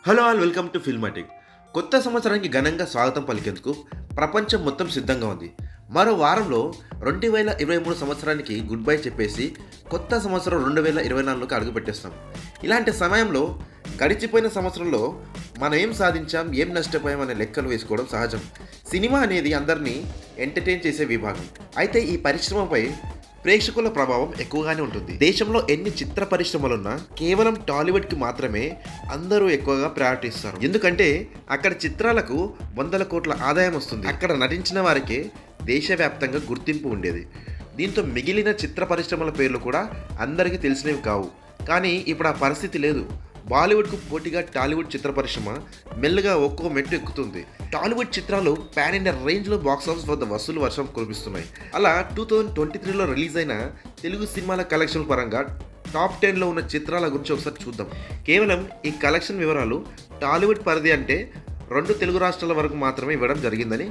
Hello all welcome to Filmatic. కొత్త సంవత్సరానికి ఘనంగా స్వాగతం పలికేందుకు ప్రపంచం మొత్తం సిద్ధంగా ఉంది. మరో వారంలో 2023 సంవత్సరానికి గుడ్ బై చెప్పేసి కొత్త సంవత్సరం 2024లోకి అడుగుపెట్టేస్తాం. ఇలాంటి సమయంలో గడిచిపోయిన సంవత్సరంలో మనం ఏం సాధించాం, ఏం నష్టపోయాం అనే లెక్కలు వేసుకోవడం సహజం. సినిమా అనేది అందరినీ ఎంటర్టైన్ చేసే విభాగం. అయితే ఈ పరిశ్రమపై ప్రేక్షకుల ప్రభావం ఎక్కువగానే ఉంటుంది. దేశంలో ఎన్ని చిత్ర పరిశ్రమలున్నా కేవలం టాలీవుడ్కి మాత్రమే అందరూ ఎక్కువగా ప్రయారిటీ ఇస్తారు. ఎందుకంటే అక్కడ చిత్రాలకు వందల కోట్ల ఆదాయం వస్తుంది. అక్కడ నటించిన వారికి దేశవ్యాప్తంగా గుర్తింపు ఉండేది. దీంతో మిగిలిన చిత్ర పరిశ్రమల పేర్లు కూడా అందరికీ తెలిసినవి కావు. కానీ ఇప్పుడు ఆ పరిస్థితి లేదు. బాలీవుడ్కు పోటీగా టాలీవుడ్ చిత్ర పరిశ్రమ మెల్లగా ఒక్కో మెట్టు ఎక్కుతుంది. టాలీవుడ్ చిత్రాలు పాన్ ఇండియా రేంజ్లో బాక్సాఫీస్ వద్ద వసూలు వర్షం కురిపిస్తున్నాయి. అలా 2023లో రిలీజ్ అయిన తెలుగు సినిమాల కలెక్షన్ పరంగా టాప్ 10లో ఉన్న చిత్రాల గురించి ఒకసారి చూద్దాం. కేవలం ఈ కలెక్షన్ వివరాలు టాలీవుడ్ పరిధి అంటే 2 తెలుగు రాష్ట్రాల వరకు మాత్రమే ఇవ్వడం జరిగిందని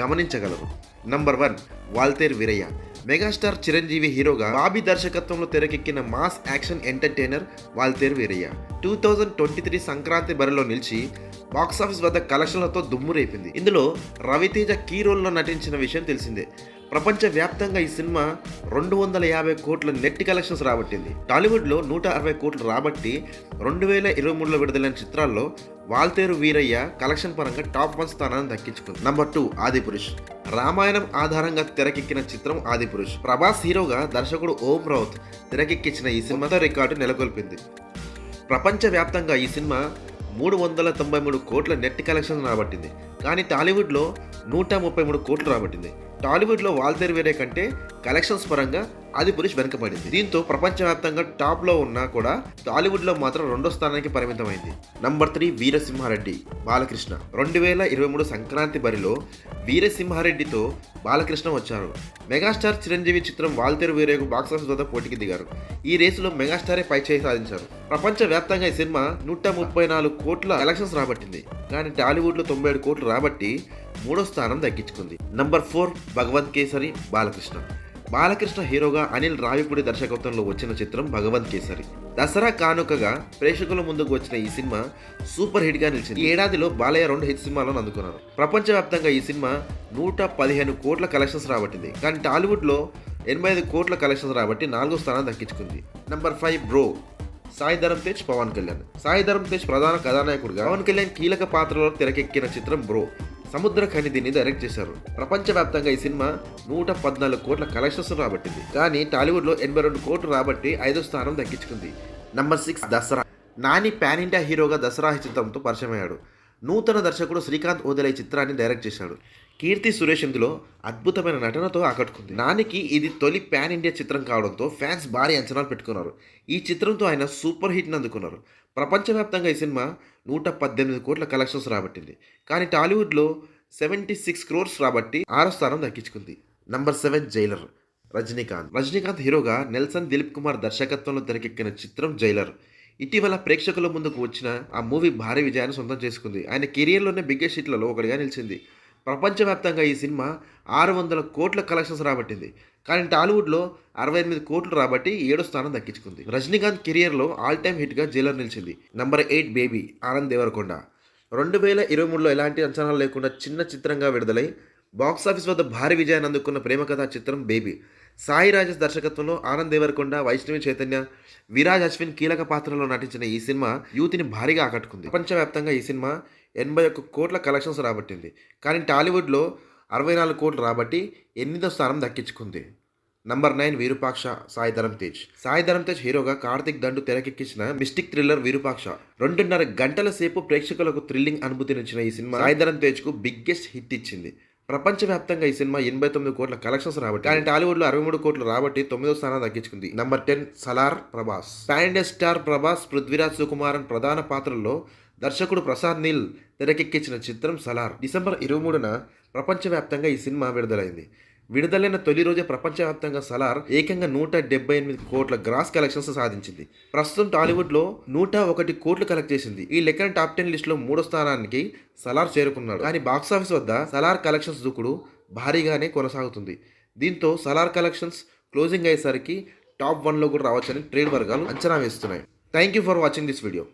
గమనించగలరు. నంబర్ 1 వాల్తేరు వీరయ్య. మెగాస్టార్ చిరంజీవి హీరోగా బాబీ దర్శకత్వంలో తెరకెక్కిన mass action entertainer Waltair Veerayya 2023 Sankranti బరిలో నిలిచి బాక్సాఫీస్ వద్ద కలెక్షన్లతో దుమ్ము రేపింది. ఇందులో రవితేజ కీ రోల్లో నటించిన విషయం తెలిసిందే. ప్రపంచవ్యాప్తంగా ఈ సినిమా 250 కోట్ల నెట్ కలెక్షన్స్ రాబట్టింది. టాలీవుడ్లో 160 కోట్లు రాబట్టి 2023లో విడుదలైన చిత్రాల్లో వాల్తేరు వీరయ్య కలెక్షన్ పరంగా టాప్ 1 స్థానాన్ని దక్కించుకుంది. నంబర్ 2 ఆదిపురుష్. రామాయణం ఆధారంగా తెరకెక్కిన చిత్రం ఆదిపురుష్. ప్రభాస్ హీరోగా దర్శకుడు ఓం రౌత్ తెరకెక్కించిన ఈ సినిమాతో రికార్డు నెలకొల్పింది. ప్రపంచవ్యాప్తంగా ఈ సినిమా 393 కోట్ల నెట్ కలెక్షన్ రాబట్టింది. కానీ టాలీవుడ్లో 133 కోట్లు రాబట్టింది. టాలీవుడ్లో వాల్తేరు వీరయ్య కంటే కలెక్షన్స్ పరంగా ఆదిపురుష్ వెనుకబడింది. దీంతో ప్రపంచవ్యాప్తంగా టాప్లో ఉన్నా కూడా టాలీవుడ్లో మాత్రం 2వ స్థానానికి పరిమితమైంది. నంబర్ 3 వీరసింహారెడ్డి బాలకృష్ణ. 2023 సంక్రాంతి బరిలో వీరసింహారెడ్డితో బాలకృష్ణ వచ్చారు. మెగాస్టార్ చిరంజీవి చిత్రం వాల్తేరు వీరయ్యకు బాక్సాఫీస్ వద్ద పోటీకి దిగారు. ఈ రేసులో మెగాస్టారే పైచేయి సాధించారు. ప్రపంచవ్యాప్తంగా ఈ సినిమా 134 కోట్ల కలెక్షన్స్ రాబట్టింది. కానీ టాలీవుడ్లో 97 కోట్లు రాబట్టి 3వ స్థానం దక్కించుకుంది. నంబర్ 4 భగవంత్ కేసరి బాలకృష్ణ. బాలకృష్ణ హీరోగా అనిల్ రావిపూడి దర్శకత్వంలో వచ్చిన చిత్రం భగవంత్ కేసరి. దసరా కానుకగా ప్రేక్షకుల ముందుకు వచ్చిన ఈ సినిమా సూపర్ హిట్ గా నిలిచింది. ఈ ఏడాదిలో బాలయ్య 2 హిట్ సినిమాలను అందుకున్నారు. ప్రపంచవ్యాప్తంగా ఈ సినిమా 115 కోట్ల కలెక్షన్స్ రాబట్టింది. కానీ టాలీవుడ్లో 85 కోట్ల కలెక్షన్స్ రాబట్టి 4వ స్థానం దక్కించుకుంది. Number 5 bro. సాయి ధరమ్ తేజ్ పవన్ కళ్యాణ్. సాయి ధరమ్ తేజ్ ప్రధాన కథానాయకుడిగా, పవన్ కళ్యాణ్ కీలక పాత్రలో తెరకెక్కిన చిత్రం బ్రో. సముద్ర ఖని దీన్ని డైరెక్ట్ చేశారు. ప్రపంచవ్యాప్తంగా ఈ సినిమా 114 కోట్ల కలెక్షన్స్ రాబట్టింది. కానీ టాలీవుడ్లో 82 కోట్లు రాబట్టి 5వ స్థానం దక్కించుకుంది. Number 6 Dasara. Nani pan India హీరోగా దసరా చిత్రంతో పరిచయం అయ్యాడు. నూతన దర్శకుడు శ్రీకాంత్ ఓదెల ఈ చిత్రాన్ని డైరెక్ట్ చేశాడు. కీర్తి సురేష్ ఇందులో అద్భుతమైన నటనతో ఆకట్టుకుంది. నానికి ఇది తొలి పాన్ ఇండియా చిత్రం కావడంతో ఫ్యాన్స్ భారీ అంచనాలు పెట్టుకున్నారు. ఈ చిత్రంతో ఆయన సూపర్ హిట్ని అందుకున్నారు. ప్రపంచవ్యాప్తంగా ఈ సినిమా 118 కోట్ల కలెక్షన్స్ రాబట్టింది. కానీ టాలీవుడ్లో 76 క్రోర్స్ రాబట్టి 6వ స్థానం దక్కించుకుంది. Number 7 Jailer. రజనీకాంత్ హీరోగా నెల్సన్ దిలీప్ కుమార్ దర్శకత్వంలో తెరకెక్కిన చిత్రం జైలర్. ఇటీవల ప్రేక్షకుల ముందుకు వచ్చిన ఆ మూవీ భారీ విజయాన్ని సొంతం చేసుకుంది. ఆయన కెరియర్లోనే బిగ్గెస్ట్ హిట్లలో ఒకటిగా నిలిచింది. ప్రపంచవ్యాప్తంగా ఈ సినిమా 600 కోట్ల కలెక్షన్స్ రాబట్టింది. కానీ టాలీవుడ్లో 68 కోట్లు రాబట్టి 7వ స్థానం దక్కించుకుంది. రజనీకాంత్ కెరియర్లో ఆల్ టైమ్ హిట్గా జైలర్ నిలిచింది. Number 8 Baby. ఆనంద్ దేవరకొండ. 2023లో ఎలాంటి అంచనాలు లేకుండా చిన్న చిత్రంగా విడుదలై బాక్సాఫీస్ వద్ద భారీ విజయాన్ని అందుకున్న ప్రేమ కథా చిత్రం బేబీ. సాయి రాజేష్ దర్శకత్వంలో ఆనంద్ దేవరకొండ, వైష్ణవి చైతన్య, విరాజ్ అశ్విన్ కీలక పాత్రలో నటించిన ఈ సినిమా యూత్ని భారీగా ఆకట్టుకుంది. ప్రపంచవ్యాప్తంగా ఈ సినిమా 81 కోట్ల కలెక్షన్స్ రాబట్టింది. కానీ టాలీవుడ్లో 64 కోట్లు రాబట్టి 8వ స్థానం దక్కించుకుంది. నంబర్ 9 విరూపాక్ష. సాయి ధరమ్ తేజ్ హీరోగా కార్తిక్ దండు తెరకెక్కించిన మిస్టిక్ థ్రిల్లర్ విరూపాక్ష. 2.5 గంటల సేపు ప్రేక్షకులకు థ్రిల్లింగ్ అనుభూతినిచ్చిన ఈ సినిమా సాయి ధరమ్ తేజ్కు బిగ్గెస్ట్ హిట్ ఇచ్చింది. ప్రపంచవ్యాప్తంగా ఈ సినిమా 89 కోట్ల కలెక్షన్స్ రాబట్టి, కానీ టాలీవుడ్లో 63 కోట్లు రాబట్టి 9వ స్థానం దక్కించుకుంది. Number 10 Salaar. Prabhas. Pan India star Prabhas, Prithviraj Sukumaran ప్రధాన పాత్రల్లో దర్శకుడు ప్రసాద్ నీల్ తెరకెక్కించిన చిత్రం సలార్. డిసెంబర్ 23న ప్రపంచవ్యాప్తంగా ఈ సినిమా విడుదలైంది. విడుదలైన తొలి రోజే ప్రపంచవ్యాప్తంగా సలార్ ఏకంగా 178 కోట్ల గ్రాస్ కలెక్షన్స్ సాధించింది. ప్రస్తుతం టాలీవుడ్లో 101 కోట్లు కలెక్ట్ చేసింది. ఈ లెక్కన టాప్ 10 లిస్టులో 3వ స్థానానికి సలార్ చేరుకున్నాడు. కానీ బాక్సాఫీస్ వద్ద సలార్ కలెక్షన్స్ దూకుడు భారీగానే కొనసాగుతుంది. దీంతో సలార్ కలెక్షన్స్ క్లోజింగ్ అయ్యేసరికి టాప్ 1లో కూడా రావచ్చని ట్రేడ్ వర్గాలు అంచనా వేస్తున్నాయి. Thank you for watching this video.